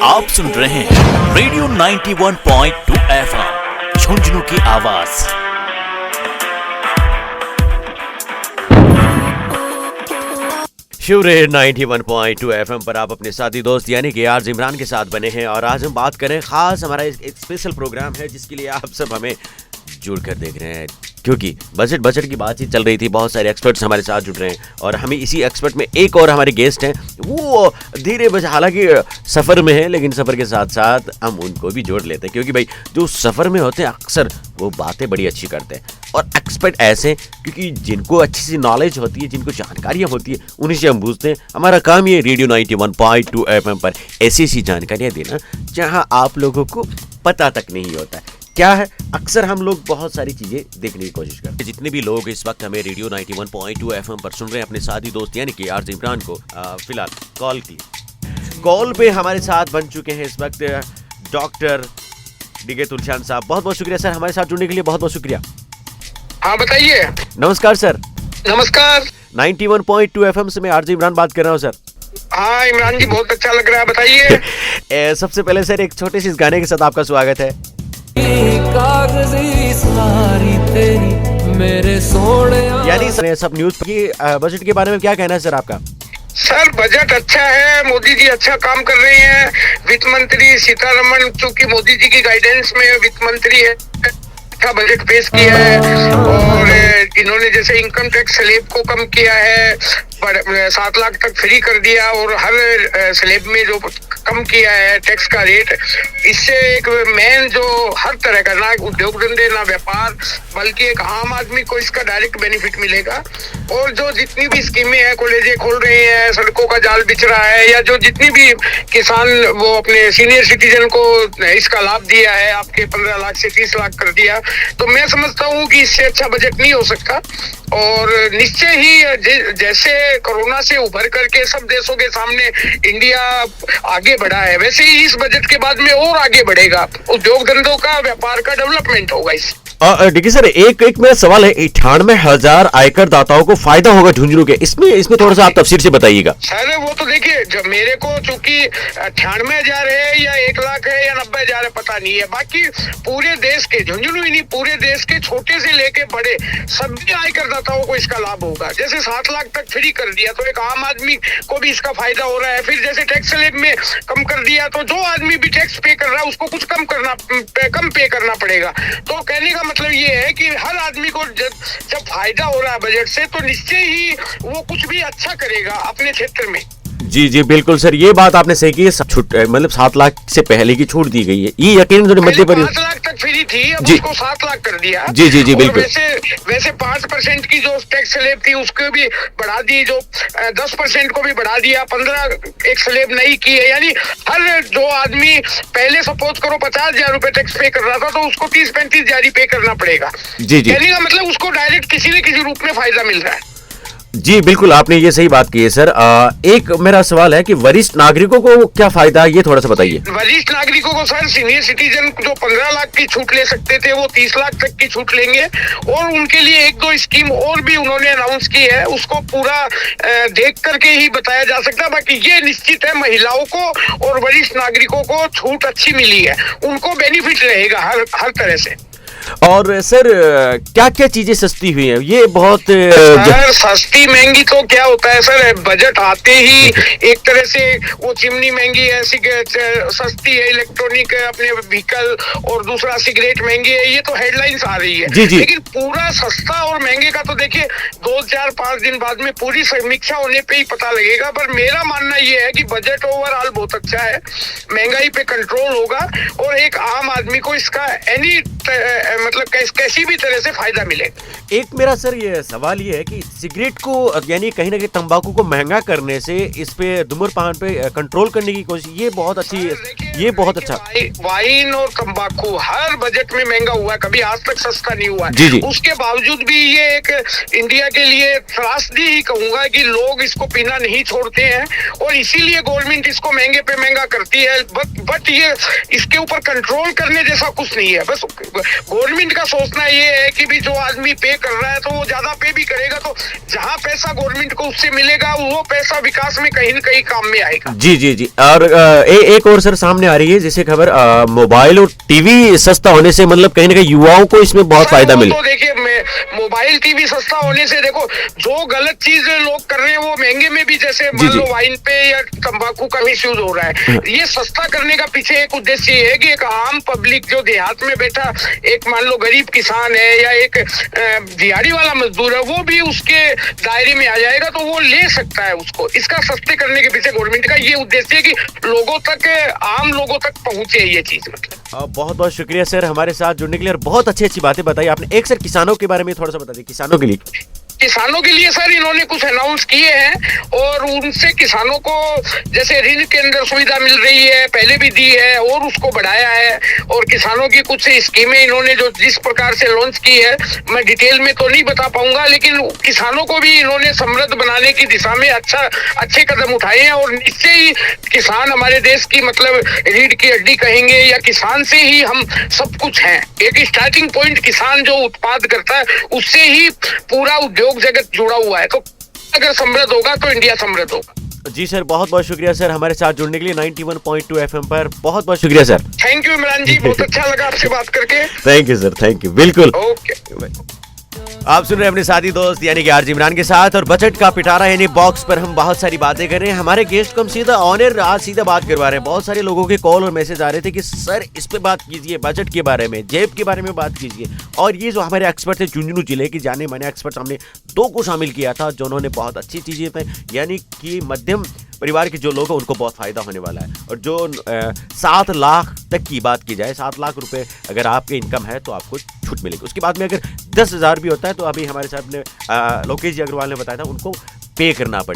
आप सुन रहे हैं रेडियो 91.2 एफएम झुंझुनू की आवाज। शिव रेड 91.2 एफएम पर आप अपने साथी दोस्त यानी कि आर इमरान के साथ बने हैं और आज हम बात करें खास हमारा एक स्पेशल प्रोग्राम है जिसके लिए आप सब हमें जुड़ कर देख रहे हैं, क्योंकि बजट की बातचीत चल रही थी। बहुत सारे एक्सपर्ट्स हमारे साथ जुड़ रहे हैं और हमें इसी एक्सपर्ट में एक और हमारे गेस्ट हैं, वो धीरे बज हालांकि सफ़र में है लेकिन सफ़र के साथ साथ हम उनको भी जोड़ लेते हैं, क्योंकि भाई जो सफ़र में होते हैं अक्सर वो बातें बड़ी अच्छी करते हैं और एक्सपर्ट ऐसे क्योंकि जिनको अच्छी सी नॉलेज होती है, जिनको जानकारियाँ होती है, उन्हीं से हम पूछते हैं। हमारा काम ये रेडियो 91.2 एफएम पर ऐसी जानकारियाँ देना जहाँ आप लोगों को पता तक नहीं होता है क्या है। अक्सर हम लोग बहुत सारी चीजें देखने की कोशिश करते हैं। जितने भी लोग इस वक्त हमें रेडियो 91.2 एफएम पर सुन रहे हैं अपने साथी दोस्त यानी कि आर इमरान को फिलहाल कॉल पे हमारे साथ बन चुके हैं इस वक्त डॉक्टर डीके तुलशान साहब। बहुत बहुत शुक्रिया सर हमारे साथ जुड़ने के लिए, बहुत बहुत शुक्रिया। हाँ बताइए। नमस्कार सर। नमस्कार। 91.2 एफएम से मैं आर इमरान बात कर रहा हूँ सर। हाँ इमरान जी बहुत अच्छा लग रहा है, बताइए। सबसे पहले सर एक छोटे से इस गाने के साथ आपका स्वागत है। कागजी सारी तेरी मेरे सोने यानी सब न्यूज की बजट के बारे में क्या कहना है सर आपका? सर बजट अच्छा है, मोदी जी अच्छा काम कर रहे हैं। वित्त मंत्री सीतारमण चूंकि मोदी जी की गाइडेंस में वित्त मंत्री है, अच्छा बजट पेश किया है और इन्होंने जैसे इनकम टैक्स स्लैब को कम किया है, 7 लाख तक फ्री कर दिया और हर स्लैब में जो कम किया है टैक्स का रेट, इससे एक मेन जो हर तरह का ना उद्योग धंधे ना व्यापार बल्कि एक आम आदमी को इसका डायरेक्ट बेनिफिट मिलेगा। और जो जितनी भी स्कीमें हैं, कॉलेजें खोल रहे हैं, सड़कों का जाल बिछ रहा है, या जो जितनी भी किसान वो अपने सीनियर सिटीजन को इसका लाभ दिया है, आपके 15 लाख से 30 लाख कर दिया, तो मैं समझता हूँ कि इससे अच्छा बजट नहीं हो सकता। और निश्चय ही जैसे कोरोना से उभर करके सब देशों के सामने इंडिया आगे बढ़ा है, वैसे ही इस बजट के बाद में और आगे बढ़ेगा, उद्योग धंधों का व्यापार का डेवलपमेंट होगा इससे। देखिए सर एक मेरा सवाल है, 98,000 आयकर दाताओं को फायदा होगा झुंझुनू के, इसमें थोड़ा सा आप तफसीर से बताइएगा। सर वो तो देखिए जब मेरे को चूंकि 98,000 है या 1 लाख है या 90,000 है पता नहीं है, बाकी पूरे देश के झुंझुनू ही नहीं पूरे देश के छोटे से लेके बड़े सभी आयकर दाताओं को इसका लाभ होगा। जैसे 7 लाख तक फ्री कर दिया तो एक आम आदमी को भी इसका फायदा हो रहा है। फिर जैसे टैक्स स्लैब में कम कर दिया तो जो आदमी भी टैक्स पे कर रहा है उसको कुछ कम पे करना पड़ेगा। तो कहने का मतलब ये है कि हर आदमी को जब फायदा हो रहा है बजट से तो निश्चय ही वो कुछ भी अच्छा करेगा अपने क्षेत्र में। जी बिल्कुल सर, ये बात आपने सही की है। मतलब 7 लाख से पहले की छूट दी गई है, ये यकीन मध्य प्रदेश 5 लाख तक फ्री थी, अब जी उसको 7 लाख कर दिया। जी बिल्कुल। वैसे 5% की जो टैक्स स्लैब थी उसको भी बढ़ा दी, जो 10% को भी बढ़ा दिया, 15 एक स्लैब नहीं की है। यानी हर जो आदमी पहले सपोज करो 50,000 रुपए टैक्स पे कर रहा था तो उसको 30-35,000 ही पे करना पड़ेगा। जी कहने का मतलब उसको डायरेक्ट किसी न किसी रूप में फायदा मिल रहा है। जी बिल्कुल, आपने ये सही बात की है सर। एक मेरा सवाल है कि वरिष्ठ नागरिकों को क्या फायदा है, ये थोड़ा सा बताइए। वरिष्ठ नागरिकों को सर सीनियर सिटीजन जो 15 लाख की छूट ले सकते थे वो 30 लाख तक की छूट लेंगे और उनके लिए 1-2 स्कीम और भी उन्होंने अनाउंस की है, उसको पूरा देख करके ही बताया जा सकता है। बाकी ये निश्चित है महिलाओं को और वरिष्ठ नागरिकों को छूट अच्छी मिली है, उनको बेनिफिट रहेगा हर तरह से। और सर क्या क्या चीजें सस्ती हुई हैं, ये बहुत सर सस्ती महंगी तो क्या होता है सर, बजट आते ही एक तरह से वो चिमनी महंगी है, सस्ती है इलेक्ट्रॉनिक अपने व्हीकल, और दूसरा सिगरेट महंगी है, ये तो हेडलाइंस आ रही है। जी। लेकिन पूरा सस्ता और महंगे का तो देखिए 2-4-5 दिन बाद में पूरी समीक्षा होने पे ही पता लगेगा। पर मेरा मानना ये है कि बजट ओवरऑल बहुत अच्छा है, महंगाई पे कंट्रोल होगा और एक आम आदमी को इसका मतलब कैसी भी तरह से फायदा मिलेगा। एक मेरा सर ये सवाल ये है कि सिगरेट को यानी कहीं ना कहीं तंबाकू को महंगा करने से इस पे धूम्रपान पे कंट्रोल करने की कोशिश, ये बहुत अच्छी देखिए ये बहुत अच्छा। वाइन और तंबाकू हर बजट में महंगा हुआ है, कभी आज तक सस्ता नहीं हुआ जी, जी। है। उसके बावजूद भी ये एक इंडिया के लिए त्रासदी ही कहूंगा कि लोग इसको पीना नहीं छोड़ते हैं और इसीलिए गवर्नमेंट इसको महंगे पे महंगा करती है। बट ये इसके ऊपर कंट्रोल करने जैसा कुछ नहीं है। बस गवर्नमेंट का सोचना ये है कि भी जो आदमी पे कर रहा है तो वो ज्यादा पे भी करेगा, तो जहाँ पैसा गवर्नमेंट को उससे मिलेगा वो पैसा विकास में कहीं न कहीं काम में आएगा। जी जी जी। और एक और सर सामने आ रही है जैसे खबर, मोबाइल और टीवी सस्ता होने से मतलब कहीं ना कहीं युवाओं को इसमें बहुत फायदा मिले। तो देखिए मोबाइल टीवी सस्ता होने से देखो जो गलत चीज लोग कर रहे हैं वो महंगे में भी, जैसे मान लो वाइन पे या तंबाकू का मिसयूज हो रहा है। ये सस्ता करने का पीछे एक उद्देश्य ये है कि एक आम पब्लिक जो देहात में बैठा एक मान लो गरीब किसान है या एक दिहाड़ी वाला मजदूर है, वो भी उसके दायरे में आ जाएगा तो वो ले सकता है उसको। इसका सस्ते करने के पीछे गवर्नमेंट का ये उद्देश्य है कि लोगों तक, आम लोगों तक पहुंचे ये चीज। मतलब बहुत बहुत शुक्रिया सर हमारे साथ जुड़ने के लिए और बहुत अच्छी अच्छी बातें बताई आपने। एक सर किसानों के बारे में थोड़ा सा बता दीजिए, किसानों के लिए सर इन्होंने कुछ अनाउंस किए हैं और उनसे किसानों को जैसे ऋण के अंदर सुविधा मिल रही है, पहले भी दी है और उसको बढ़ाया है। और किसानों की कुछ स्कीमें इन्होंने जो जिस प्रकार से लॉन्च की है मैं डिटेल में तो नहीं बता पाऊंगा, लेकिन किसानों को भी इन्होंने समृद्ध बनाने की दिशा में अच्छे कदम उठाए हैं। और इससे ही किसान हमारे देश की मतलब रीढ़ की हड्डी कहेंगे या किसान से ही हम सब कुछ हैं। एक स्टार्टिंग पॉइंट किसान जो उत्पाद करता है उससे ही पूरा उद्योग जगत जुड़ा हुआ है। तो अगर समृद्ध होगा तो इंडिया समृद्ध होगा। जी सर बहुत बहुत शुक्रिया सर हमारे साथ जुड़ने के लिए 91.2 FM पर। बहुत बहुत शुक्रिया सर। थैंक यू इमरान जी, बहुत अच्छा लगा आपसे बात करके। Thank you sir, thank you. बिल्कुल ओके। आप सुन रहे हैं अपने साथी दोस्त यानी कि आरजे इमरान के साथ और बजट का पिटारा यानी बॉक्स पर हम बहुत सारी बातें कर रहे हैं। हमारे गेस्ट को हम सीधा ऑन एयर आज सीधा बात करवा रहे हैं। बहुत सारे लोगों के कॉल और मैसेज आ रहे थे कि सर इस पे बात कीजिए, बजट के बारे में, जेब के बारे में बात कीजिए। और ये जो हमारे एक्सपर्ट थे झुंझुनू जिले के जाने माने एक्सपर्ट, हमने 2 को शामिल किया था जो उन्होंने बहुत अच्छी चीजें बताई, यानी कि मध्यम परिवार के जो लोग हैं उनको बहुत फायदा होने वाला है। और जो 7 लाख तक की बात की जाए, 7 लाख रुपए अगर आपके इनकम है तो आपको छूट मिलेगी। उसके बाद में अगर 10,000 भी होता है तो अभी हमारे साहब ने लोकेश जी अग्रवाल ने बताया था उनको पे करना पड़ेगा।